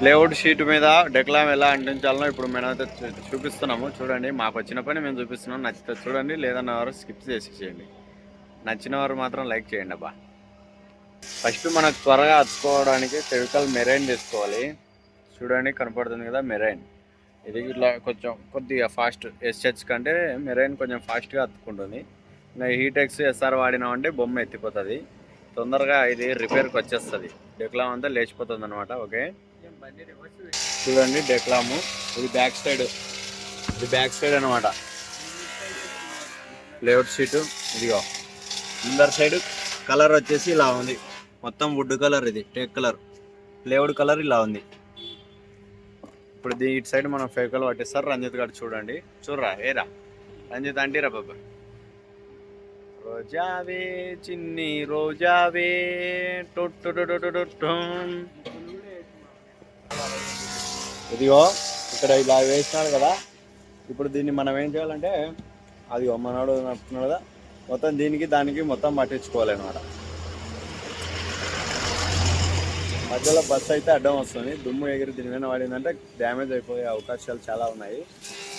Layout sheet మీద డెక్లామ్ ఎలా అంటించాలనో ఇప్పుడు మేమైతే చూపిస్తున్నాము. చూడండి, మాకు వచ్చిన పని మేము చూపిస్తున్నాం. నచ్చితే చూడండి, లేదన్న వారు స్కిప్ చేయండి. నచ్చిన వారు మాత్రం లైక్ చేయండి అబ్బా. ఫస్ట్ మనకు త్వరగా అతుకోవడానికి ఫెవికాల్ మెరైన్ తీసుకోవాలి. చూడండి, కనపడుతుంది కదా మెరైన్. ఇది ఇట్లా కొద్దిగా ఫాస్ట్ ఎస్హెచ్ కంటే మెరైన్ కొంచెం ఫాస్ట్గా అతుక్కుంటుంది. ఇంకా హీటెక్స్ ఎస్ఆర్ వాడినామంటే బొమ్మ ఎత్తిపోతుంది తొందరగా. ఇది రిపేర్కి వచ్చేస్తుంది. డెక్లామ్ అంతా లేచిపోతుంది అనమాట. ఓకే, చూడండి డెక్లాము. ఇది బ్యాక్ సైడ్ అనమాట లేఅవుట్ షీటు. ఇదిగో ముందర సైడ్ కలర్ వచ్చేసి ఇలా ఉంది. మొత్తం వుడ్ కలర్, ఇది టేక్ కలర్. లేఅవుట్ కలర్ ఇలా ఉంది. ఇప్పుడు ఇటు సైడ్ మనం ఫేకల్ పట్టిస్తారు. రంజిత్ గారు చూడండి, చూడరా ఏరా రంజిత్ అంటీరా బాబా. రోజావే చిన్ని రోజావే ఇదిగో ఇక్కడ ఇలా వేసినాడు కదా. ఇప్పుడు దీన్ని మనం ఏం చేయాలంటే, అది మనోడు నడుపుతున్నాడు కదా, మొత్తం దీనికి దానికి మొత్తం పట్టించుకోవాలన్నమాట. మధ్యలో బస్సు అయితే అడ్డం వస్తుంది. దుమ్ము ఎగిరి దీని మీద పడిందంటే డ్యామేజ్ అయిపోయే అవకాశాలు చాలా ఉన్నాయి.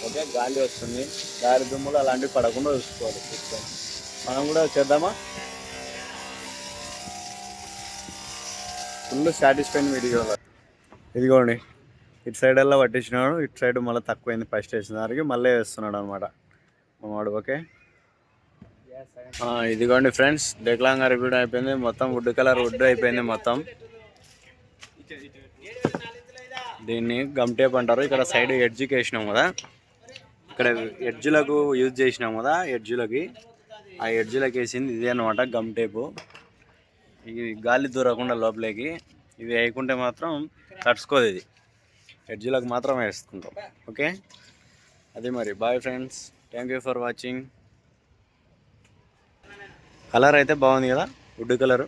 ఓకే, గాలి వస్తుంది. గాలి దుమ్ములు అలాంటివి పడకుండా చూసుకోవాలి. మనం కూడా చేద్దామా? ఫుల్ సాటిస్ఫైన్ వీడియోలో. ఇదిగోండి, ఇటు సైడ్ అలా పట్టించినాడు, ఇటు సైడ్ మళ్ళీ తక్కువైంది. ఫస్ట్ వేసిన దానికి మళ్ళీ వేస్తున్నాడు అనమాట మావాడు. ఓకే, ఇదిగోండి ఫ్రెండ్స్, డెక్లాంగా రిపీట్ అయిపోయింది. మొత్తం వుడ్ కలర్ అయిపోయింది మొత్తం. దీన్ని గమ్ టేప్ అంటారు. ఇక్కడ సైడ్ ఎడ్జ్కి వేసినాం కదా, ఇక్కడ ఎడ్జ్లకు యూజ్ చేసినాం కదా, ఆ ఎడ్జ్లకు వేసింది ఇదే అనమాట గమ్ టేపు. ఇవి గాలి దూరకుండా లోపలికి. ఇవి వేయకుంటే మాత్రం తడుచుకోదు. ఇది ఎడ్జ్లకు మాత్రం వేసుకుంటాం. ఓకే, అది మరి. Bye friends, thank you for watching. Colour అయితే బాగుంది కదా, వుడ్ కలర్.